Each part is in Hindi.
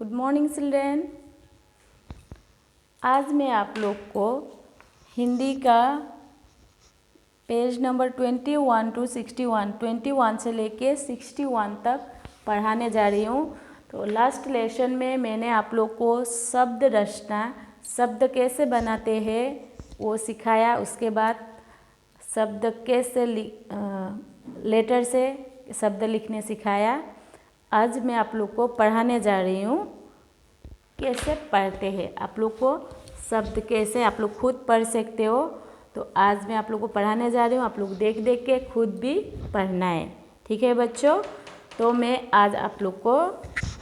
Good morning children. आज मैं आप लोग को हिंदी का पेज नंबर 21 टू 61, 21 से लेके 61 तक पढ़ाने जा रही हूँ। तो लास्ट लेसन में मैंने आप लोग को शब्द रचना, शब्द कैसे बनाते हैं वो सिखाया। उसके बाद शब्द कैसे लेटर से शब्द लिखने सिखाया। आज मैं आप लोग को पढ़ाने जा रही हूँ कैसे पढ़ते हैं। आप लोग को शब्द कैसे आप लोग खुद पढ़ सकते हो। तो आज मैं आप लोग को पढ़ाने जा रही हूँ। आप लोग देख देख के खुद भी पढ़ना है, ठीक है बच्चों। तो मैं आज आप लोग को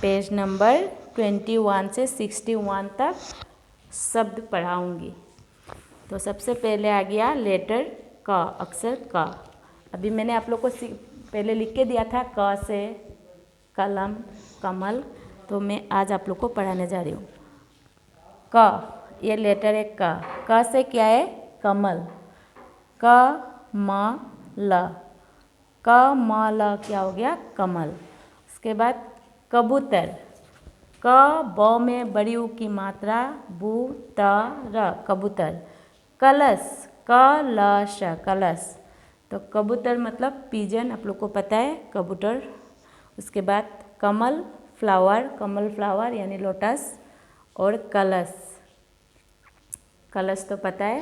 पेज नंबर 21 से 61 तक शब्द पढ़ाऊँगी। तो सबसे पहले आ गया लेटर क, अक्षर क। अभी मैंने आप लोग को पहले लिख के दिया था क से कलम, कमल। तो मैं आज आप लोग को पढ़ाने जा रही हूँ। क, ये लेटर है क से क्या है कमल। क म ल, क म ल क्या हो गया कमल। उसके बाद कबूतर, क ब में बड़ी ऊ की मात्रा, बू त र कबूतर। कलश, क ल श कलश। तो कबूतर मतलब पिजन, आप लोग को पता है कबूतर। उसके बाद कमल फ्लावर, कमल फ्लावर यानी लोटस। और कलश, कलश तो पता है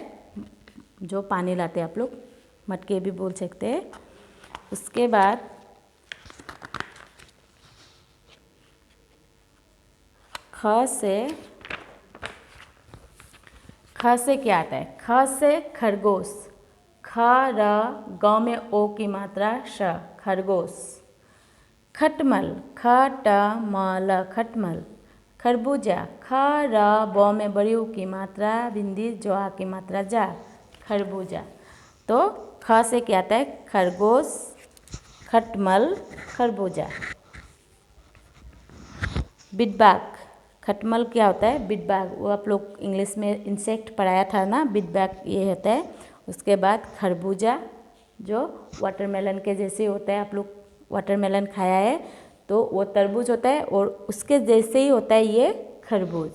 जो पानी लाते हैं आप लोग, मटके भी बोल सकते हैं। उसके बाद ख से क्या आता है। ख से खरगोश, ख र ग में ओ की मात्रा श खरगोश। खटमल, ख ट म ल खटमल। खरबूजा, ख र ब में बड़ी ऊ की मात्रा, बिंदी जो आ की मात्रा जा खरबूजा। तो ख से क्या आता है खरगोश, खटमल, खरबूजा। बिटबाग, खटमल क्या होता है बिटबाग, वो आप लोग इंग्लिश में इंसेक्ट पढ़ाया था ना, बिटबाग ये होता है। उसके बाद खरबूजा जो वाटरमेलन के जैसे होता है, आप लोग वाटरमेलन खाया है तो वो तरबूज होता है और उसके जैसे ही होता है ये खरबूज,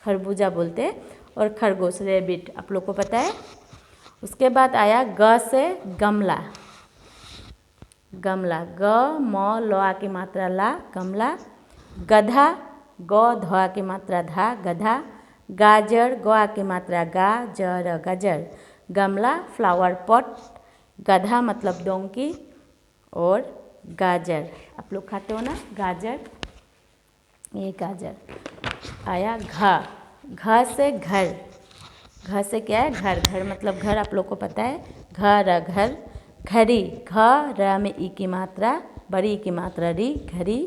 खरबूजा बोलते हैं। और खरगोश रेबिट आप लोग को पता है। उसके बाद आया ग से गमला, गमला ग म ल आ की मात्रा ला गमला। गधा, ग ध की मात्रा धा गधा। गाजर, ग आ की मात्रा गा जर गाजर। गमला फ्लावर पॉट, गधा मतलब डोंकी। और गाजर आप लोग खाते हो ना गाजर, ये गाजर। आया घ से घर, घ से क्या है घर, घर मतलब घर आप लोग को पता है घर घर। घड़ी, घ र में ई की मात्रा, बड़ी ई की मात्रा री घड़ी।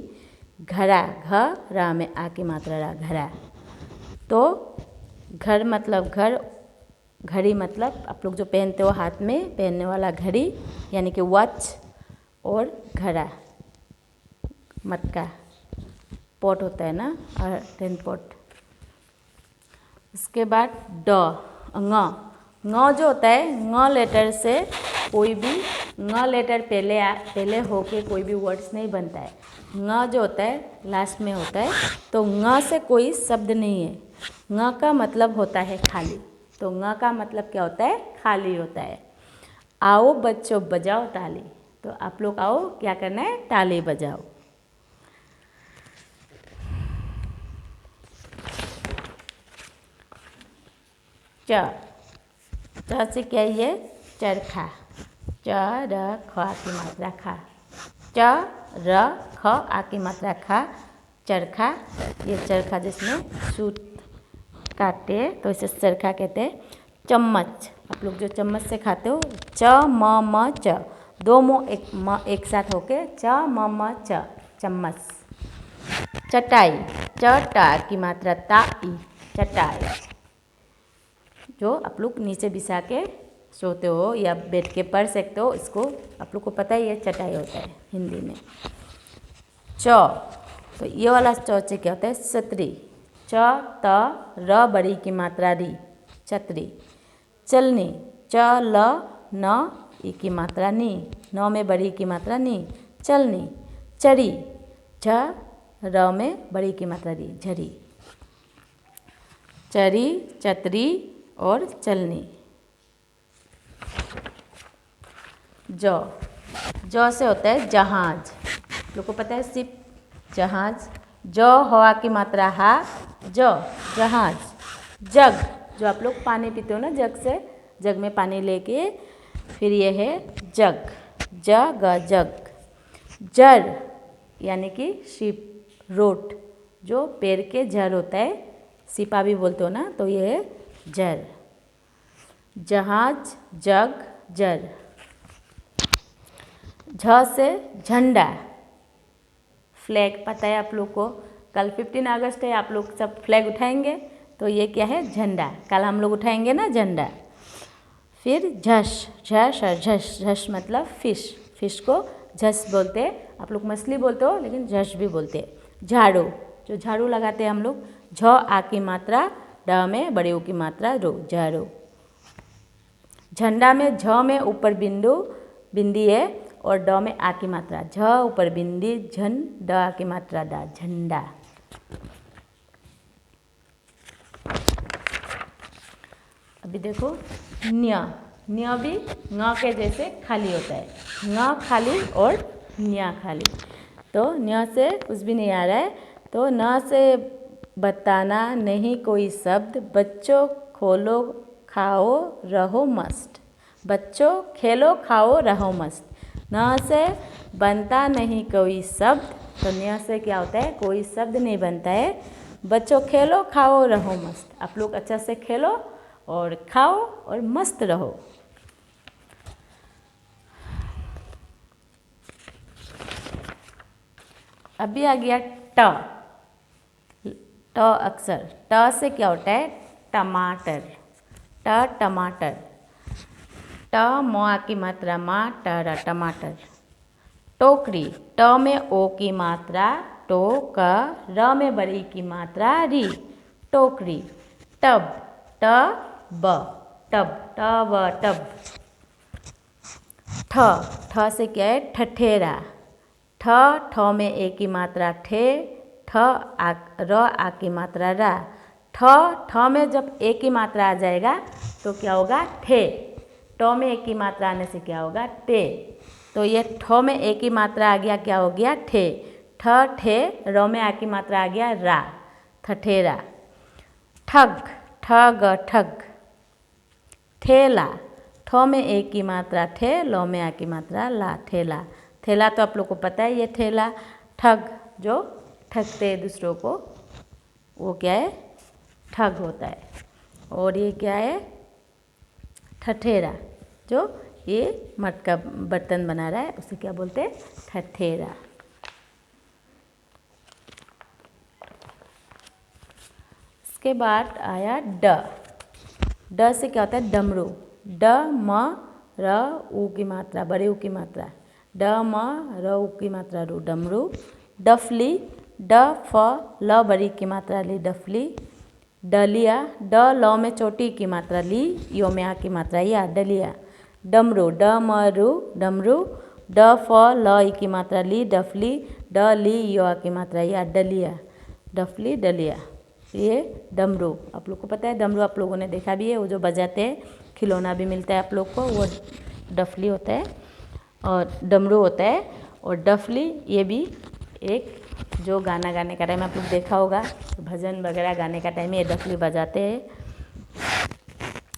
घड़ा, घ र में आ की मात्रा रा घड़ा। तो घर मतलब घर, घड़ी मतलब आप लोग जो पहनते हो हाथ में पहनने वाला घड़ी यानी कि वॉच। और घड़ा मटका पॉट होता है ना, टेन पॉट। उसके बाद ङ जो होता है, ङ लेटर से कोई भी ङ लेटर पहले होके कोई भी वर्ड्स नहीं बनता है। ङ जो होता है लास्ट में होता है, तो ङ से कोई शब्द नहीं है। ङ का मतलब होता है खाली। तो ङ का मतलब क्या होता है खाली होता है। आओ बच्चों बजाओ ताली, तो आप लोग आओ क्या करना है ताली बजाओ। च से क्या ये चरखा, च र ख आ की मात्रा खा। च र ख आ की मात्रा खा, चरखा। ये चरखा जिसमें सूत काटते हैं तो इसे चरखा कहते हैं। चम्मच, आप लोग जो चम्मच से खाते हो, च म च, दो म एक साथ होके च म च चम्मच। चटाई, च टा की मात्रा ता ई चटाई, जो आप लोग नीचे बिछा के सोते हो या बैठ के पढ़ सकते हो, इसको आप लोग को पता ही है चटाई होता है हिंदी में। तो ये वाला से क्या होता है छतरी, च त र बड़ी की मात्रा री छतरी। चलनी, च ल न ई की मात्रा नी, न में बड़ी की मात्रा नी चलनी। चरी, झ र में बड़ी की मात्रा री, झरी। चरी, चतरी और चलनी। ज से होता है जहाज। लोग को पता है शिप, जहाज। ज हवा की मात्रा हा, जहाज। जग, जो आप लोग पानी पीते हो ना जग से, जग में पानी लेके, फिर ये है जग, जग। जर यानी कि शिप, रोट, जो पेड़ के जड़ होता है, सिपा भी बोलते हो ना, तो ये है जर। जहाज, जग, जर। झ से झंडा, फ्लैग। पता है आप लोग को, कल 15 अगस्त है, आप लोग सब फ्लैग उठाएंगे, तो ये क्या है, झंडा। कल हम लोग उठाएंगे ना झंडा। फिर झस, झस और झस। झस मतलब फिश, फिश को झस बोलते हैं। आप लोग मछली बोलते हो, लेकिन झस भी बोलते हैं। झाड़ू, जो झाड़ू लगाते हैं हम लोग। झ आ की मात्रा, ड में बड़े ऊ की मात्रा रो, झाड़ू। झंडा में झ में ऊपर बिंदु, बिंदी है, और ड में आ की मात्रा। झ ऊपर बिंदी, झन, ड आ की मात्रा डा, झंडा। अभी देखो न्य भी ङ के जैसे खाली होता है। ङ खाली और न्या खाली। तो न्य से कुछ भी नहीं आ रहा है, तो न से बताना नहीं कोई शब्द। बच्चों खोलो खाओ रहो मस्त। बच्चों खेलो खाओ रहो मस्त। न से बनता नहीं कोई शब्द, तो न्य से क्या होता है, कोई शब्द नहीं बनता है। बच्चों खेलो खाओ रहो मस्त। आप लोग अच्छा से खेलो और खाओ और मस्त रहो। अभी आ गया ट। ट अक्षर, ट से क्या होता है, टमाटर। ट टमाटर। ट म आ की मात्रा मा, टर टमाटर। टोकरी, ट में ओ की मात्रा टो, क, र में बड़ी की मात्रा री, टोकरी। टब, ट ब, टब, ट ब टब। ठ से क्या है, ठठेरा। ठ में ए की मात्रा ठे, र आ की मात्रा रा। ठ में जब ए की मात्रा आ जाएगा तो क्या होगा, ठे। ट में ए की मात्रा आने से क्या होगा, टे। तो ये ठ में ए की मात्रा आ गया, क्या हो गया, ठे। ठे, र में आ की मात्रा आ गया रा, ठठेरा। ठग, ठग, ठग। ठेला, ठ में ए की मात्रा ठे, ल में आ की मात्रा ला, ठेला। ठेला तो आप लोग को पता है, ये ठेला। ठग, जो ठगते हैं दूसरों को, वो क्या है, ठग होता है। और ये क्या है, ठठेरा, जो ये मटका बर्तन बना रहा है, उसे क्या बोलते हैं, ठठेरा। इसके बाद आया ड। ड से क्या होता है, डमरू। ड म र ऊ की मात्रा, बड़े ऊ की मात्रा, ड म र ऊ की मात्रा रू, डमरू। डफली, ड फ ल बड़ी की मात्रा ली, डफली। डलिया, ड ल में चोटी की मात्रा ली, यो में आ की मात्रा या, डलिया। डमरू, ड म रू, डमरू। ड फ ल ई की मात्रा ली, डफली। ड ली यो आ की मात्रा या, डलिया, डफली, डलिया। ये डमरू, आप लोग को पता है, डमरू आप लोगों ने देखा भी है, वो जो बजाते हैं, खिलौना भी मिलता है आप लोग को, वो डफली होता है और डमरू होता है। और डफली ये भी एक जो गाना गाने का टाइम आप लोग देखा होगा, भजन वगैरह गाने का टाइम ये डफली बजाते हैं।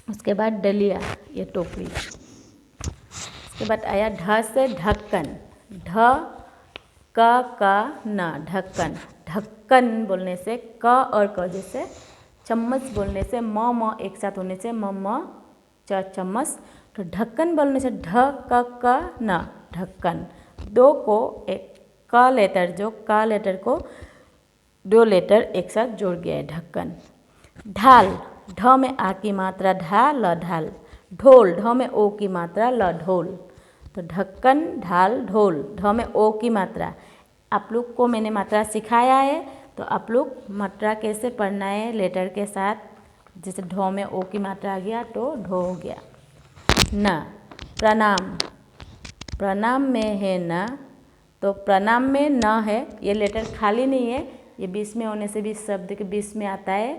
उसके बाद डलिया, ये टोकरी। उसके बाद आया ढ से ढक्कन। ढ क न, ढक्कन। ढक्कन बोलने से, क और क जैसे, चम्मच बोलने से, म एक साथ होने से म च चम्मच। तो ढक्कन बोलने से ढ क न, ढक्कन। दो को एक क लेटर, जो क लेटर को दो लेटर एक साथ जोड़ गया है, ढक्कन। ढाल, ढ में आ की मात्रा ढा, ल ढाल। ढोल, ढ में ओ की मात्रा ल, ढोल। तो ढक्कन, ढाल, ढोल। ढ में ओ की मात्रा, आप लोग को मैंने मात्रा सिखाया है, तो आप लोग मात्रा कैसे पढ़ना है लेटर के साथ। जैसे ढ में ओ की मात्रा आ गया तो ढो हो गया। न, प्रणाम। प्रणाम में है न, तो प्रणाम में न है, ये लेटर खाली नहीं है, ये बीच में होने से भी शब्द के बीच में आता है।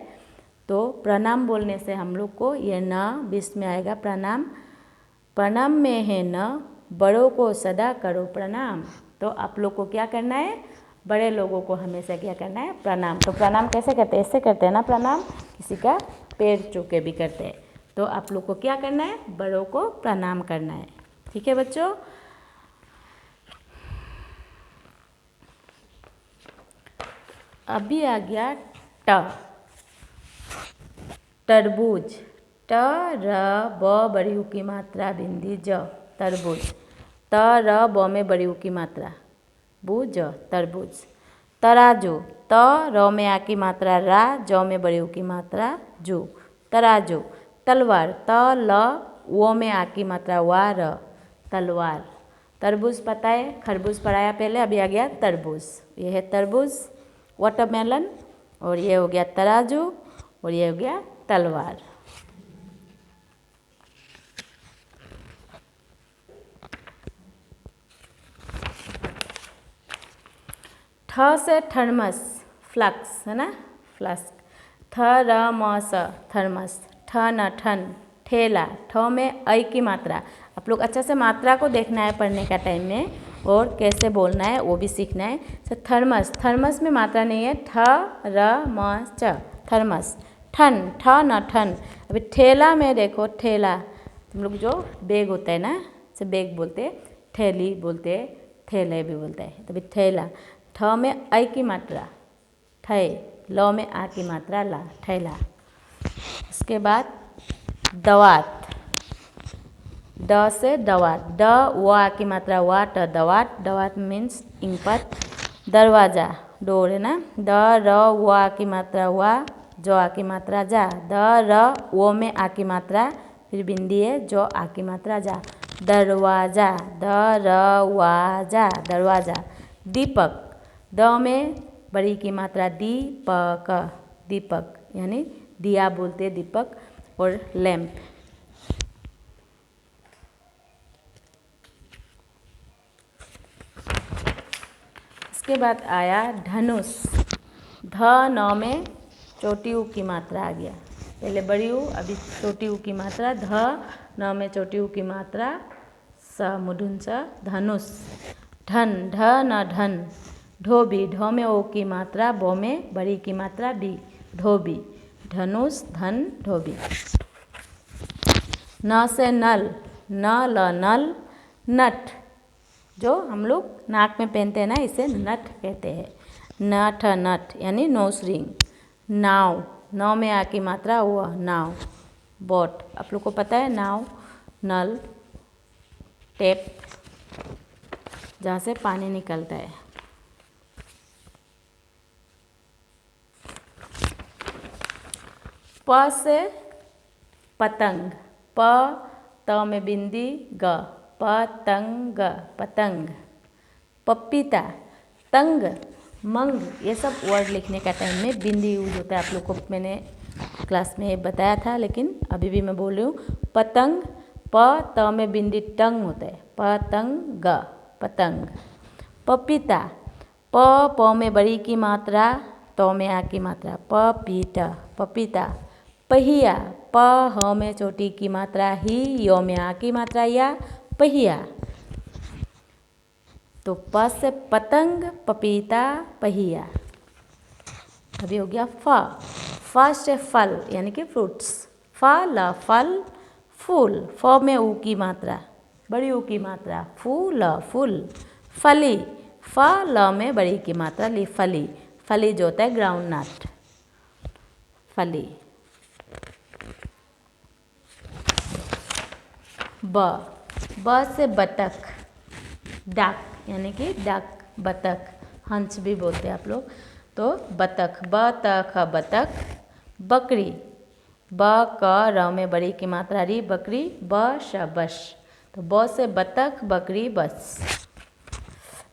तो प्रणाम बोलने से हम लोग को ये न बीच में आएगा, प्रणाम। प्रणाम में है न, बड़ों को सदा करो प्रणाम। तो आप लोग को क्या करना है, बड़े लोगों को हमेशा क्या करना है, प्रणाम। तो प्रणाम कैसे करते हैं, ऐसे करते हैं ना प्रणाम, किसी का पैर छू के भी करते हैं। तो आप लोग को क्या करना है, बड़ों को प्रणाम करना है। ठीक है बच्चों। अभी आ गया ट, तरबूज। ट र ब बड़ी ऊ की मात्रा बिंदी ज, तरबूज। त र ब में बड़ी ऊ की मात्रा, बू ज, तरबूज। तराजू। त र में आ की मात्रा रा, ज में बड़ी ऊ की मात्रा जू, तराजू। तलवार। त ल वो में आ की मात्रा वा र, तलवार। तरबूज पता है, खरबूज पढ़ाया पहले, अभी आ गया तरबूज। ये है तरबूज, वाटरमेलन। और ये हो गया तराजू, और ये हो गया तलवार। ठ से थर्मस, फ्लास्क है ना, फ्लास्क। थ र म स, थर्मस। ठ न ठन, ठेला। ठ में ऐ की मात्रा, आप लोग अच्छा से मात्रा को देखना है पढ़ने का टाइम में, और कैसे बोलना है वो भी सीखना है। तो थर्मस, थर्मस में मात्रा नहीं है, ठ र म च, थर्मस। ठन, ठ न ठन। अभी ठेला में देखो, ठेला, तुम लोग जो बैग होता है ना, से बैग बोलते, थैली बोलते, थैले भी बोलते हैं। तो अभी ठेला, ठ में ऐ की मात्रा ठै, ल में आ की मात्रा ला, ठैला। उसके बाद दवात। ड से दवात, ड वा की मात्रा वाट, दवात। दवात मीन्स इंकपत। दरवाजा, डोर है ना, द र वा की मात्रा वा, जो आ की मात्रा जा। द र वो में आ की मात्रा, फिर बिंदी है, जो आ की मात्रा जा, दरवाजा। द र वा जा, दरवाजा। दीपक। द में बड़ी की मात्रा दीपक, दीपक यानी दिया बोलते दीपक, और लैंप। इसके बाद आया धनुष। ध न में छोटी ऊ की मात्रा आ गया, पहले बड़ी ऊ, अभी छोटी ऊ की मात्रा। ध न में छोटी ऊ की मात्रा, स मुढुन स, धनुष। धन, ढ न धन, धोबी। ढ में ओ की मात्रा, बो में बड़ी की मात्रा बी, धोबी। धनुष, धन, धोबी। न से नल, न ल नल। नट, जो हम लोग नाक में पहनते हैं ना, इसे नट कहते हैं। नट, नट यानी नोज रिंग। नाव, नाव में आ की मात्रा हुआ, नाव। बोट, आप लोग को पता है नाव, नल, टेप, जहाँ से पानी निकलता है। प से पतंग। प त में बिंदी ग, पतंग, पतंग। पपीता। तंग, मंग, ये सब वर्ड लिखने का टाइम में बिंदी यूज होता है। आप लोग को मैंने क्लास में बताया था, लेकिन अभी भी मैं बोल रही हूँ। पतंग, प त में बिंदी टंग होता है, पतंग, पतंग। पपीता। प में बड़ी की मात्रा, तो में आ की मात्रा, पपीता, पपीता। पहिया। प ह में छोटी की मात्रा ही, यो में आ की मात्रा या, पहिया। तो प से पतंग, पपीता, पहिया। अभी हो गया फ। फ से फल यानी कि फ्रूट्स। फल, फल, फूल। फ में ऊ की मात्रा, बड़ी ऊ की मात्रा, फूल, फूल। फली। फ ल में बड़ी की मात्रा ली, फली। फली जो होता है ग्राउंड नट, फली। ब से बतख, डक यानी कि डक, बतख, हंस भी बोलते हैं आप लोग। तो बतख, बतख, बतख। बकरी। ब क र में बड़ी की मात्रा री, बकरी, बश, बश। तो ब से बतख, बकरी, बस।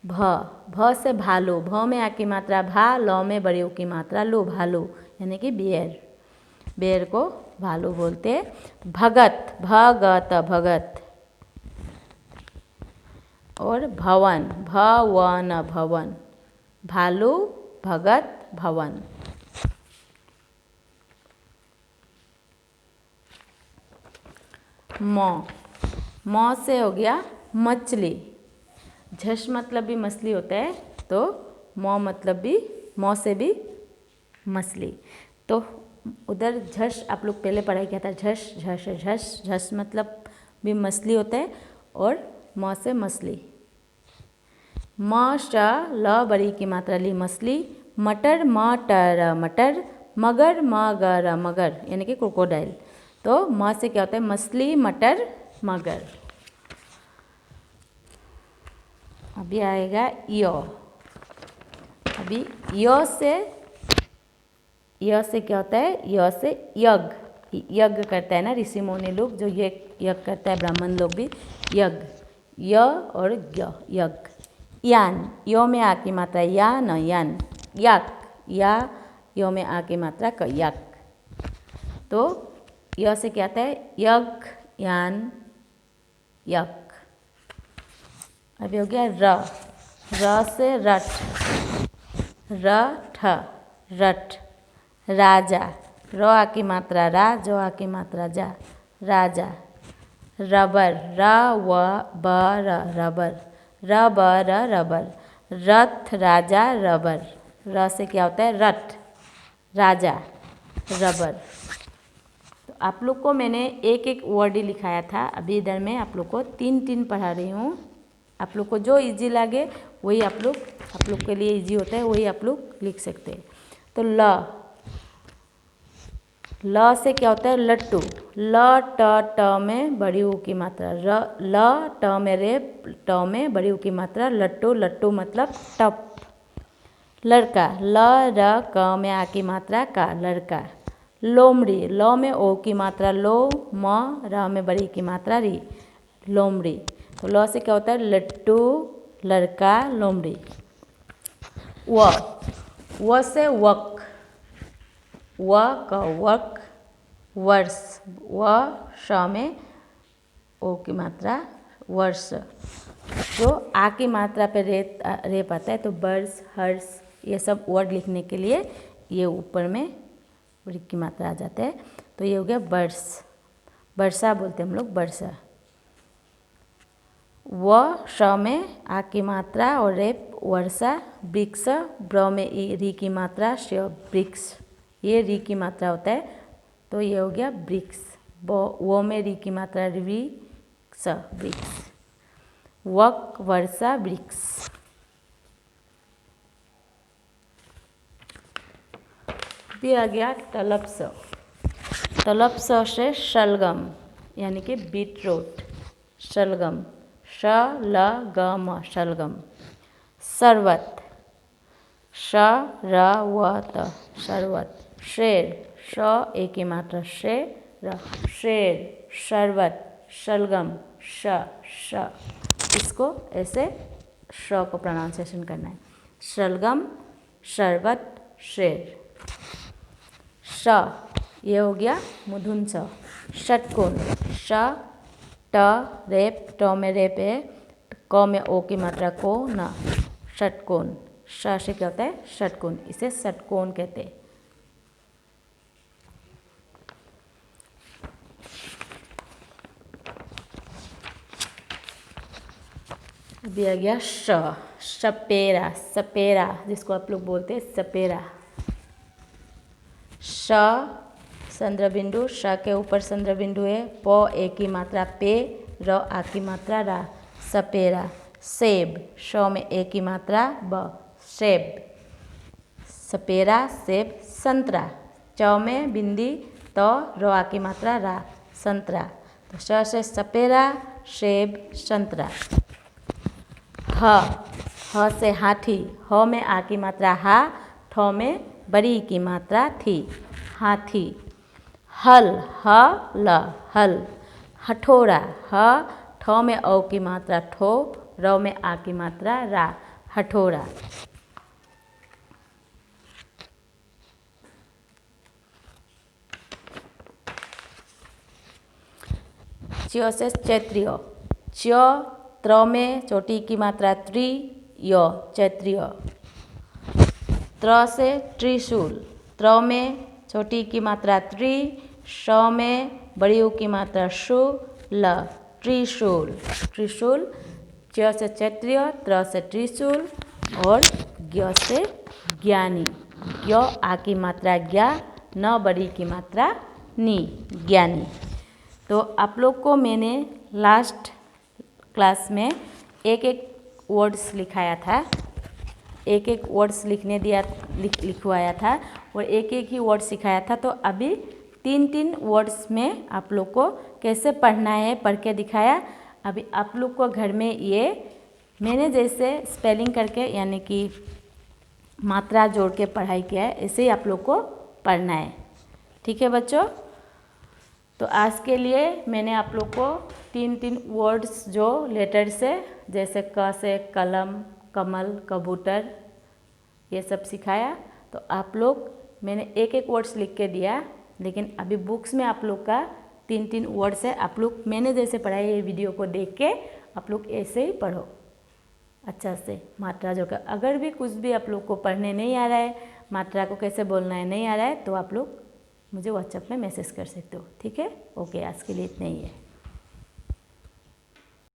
भ से भालू। भ में आ की मात्रा भा, ल में बड़ी ऊ की मात्रा लो, भालू यानी कि बियर, बेर को भालू बोलते हैं। भगत, भगत, भगत। और भवन, भवन भवन, भालू भगत भवन। मौ से हो गया मछली, झश मतलब भी मछली होता है, तो मौ मतलब भी मौ से भी मछली। तो उधर झश आप लोग पहले पढ़ाई किया था, झश झश झश, झश मतलब भी मछली होता है, और मौ से मछली। म श ल बड़ी की मात्रा ली मछली, मटर मटर मटर, मगर मगर मगर यानी कि क्रोकोडाइल। तो म से क्या होता है मछली मटर मगर। अभी आएगा यो। अभी यो से क्या होता है, यो से यज्ञ करता है ना ऋषि मुनि लोग, जो ये यज्ञ करता है, ब्राह्मण लोग भी यज्ञ, य और यज्ञ। यान, यो में आ की मात्रा या न यान, याक, या यो में आ की मात्रा क याक। तो य से क्या आता है यज्ञ यान यक। अभी हो गया र से रट, रठ रट, राजा, र आ की मात्रा रा, जो आ की मात्रा जा, राजा। रबर, र व ब र रबर, र ब र रबर, रथ राजा रबर, र से क्या होता है रथ, राजा रबर। तो आप लोग को मैंने एक एक वर्ड ही लिखाया था, अभी इधर मैं आप लोग को तीन तीन पढ़ा रही हूँ। आप लोग को जो इजी लगे वही आप लोग के लिए इजी होता है, वही आप लोग लिख सकते हैं। तो ल से क्या होता है लट्टू, ल ट में बड़ी ऊ की मात्रा, ल ट में रे, ट में बड़ी ऊ की मात्रा, लट्टू, लट्टू मतलब टप। लड़का, ल र क में आ की मात्रा का, लड़का। लोमड़ी, ल में ओ की मात्रा लो, म र में बड़ी की मात्रा री, लोमड़ी। तो ल से क्या होता है लट्टू, लड़का, लोमड़ी। व से वक, व का वक, वर्ष, व श में ओ की मात्रा वर्ष। जो आ की मात्रा पे रेप आता है, तो वर्ष, हर्ष, ये सब वर्ड लिखने के लिए ये ऊपर में बड़ी की मात्रा आ जाता है। तो ये हो गया वर्ष, वर्षा बोलते हैं हम लोग, वर्षा। व श में आ की मात्रा और रेप वर्षा। वृक्ष, ब्र में री की मात्रा, श वृक्ष, ये री की मात्रा होता है, तो ये हो गया वृक्ष। वो में री की मात्रा री, स वृक्ष। वक वर्षा वृक्ष। भी आ गया तलप्स, तलप्स से शलगम यानी कि बीटरूट, शलगम, श ल ग म शलगम। शरबत, श र व त शरबत। शेर, श ए की मात्रा शेर, शेर, शरबत, शलगम, श। इसको ऐसे श को प्रोनाउंसिएशन करना है, शलगम, शरबत, शेर। श, ये हो गया मुधुन स। षटकोण, श ट रेप, ट में रेप है, क में ओ की मात्रा को, न, षटकोण। श से क्या होता है षटकोण, इसे षटकोण कहते हैं। अभी आ गया श, सपेरा, सपेरा जिसको आप लोग बोलते हैं सपेरा। श चंद्र बिंदु, श के ऊपर चंद्र बिंदु है, प ए की मात्रा पे, र आ की मात्रा रा, सपेरा। सेब, श में ए की मात्रा ब, सेब, सपेरा, सेब। संतरा, च में बिंदी त, र आ की मात्रा रा, संतरा। तो श से सपेरा, सेब, संतरा। ह से हाथी, ह में आ की मात्रा हा, ठ में बड़ी की मात्रा थी, हाथी। हल, ह ल, हल। हथौड़ा, ह ठ में औ की मात्रा ठो, र में आ की मात्रा रा, हथौड़ा। च्य से चैत्रिय, च्य त्र में चोटी की मात्रा त्रि, य चैत्रिय। त्र से त्रिशूल, त्र में छोटी की मात्रा त्रि, श में बड़ी ऊ की मात्रा शु, ल त्रिशूल। त्रिशूल, च से चैत्रिय, त्र से त्रिशूल और ज्ञ से ज्ञानी। ज्ञ आ की मात्रा ज्ञा, न बड़ी की मात्रा नी, ज्ञानी। तो आप लोग को मैंने लास्ट क्लास में एक एक वर्ड्स लिखाया था, एक एक वर्ड्स लिखवाया था और एक एक ही वर्ड सिखाया था। तो अभी तीन तीन वर्ड्स में आप लोग को कैसे पढ़ना है पढ़ के दिखाया। अभी आप लोग को घर में ये मैंने जैसे स्पेलिंग करके यानी कि मात्रा जोड़ के पढ़ाई किया है, ऐसे ही आप लोग को पढ़ना है। ठीक है बच्चों। तो आज के लिए मैंने आप लोग को तीन तीन वर्ड्स जो लेटर से, जैसे क से कलम, कमल, कबूतर, ये सब सिखाया। तो आप लोग मैंने एक एक वर्ड्स लिख के दिया, लेकिन अभी बुक्स में आप लोग का तीन तीन वर्ड्स है। आप लोग मैंने जैसे पढ़ाया ये वीडियो को देख के आप लोग ऐसे ही पढ़ो अच्छा से मात्रा जो का। अगर भी कुछ भी आप लोग को पढ़ने नहीं आ रहा है, मात्रा को कैसे बोलना है नहीं आ रहा है, तो आप लोग मुझे व्हाट्सएप में मैसेज कर सकते हो। ठीक है, ओके, आज के लिए इतना ही है।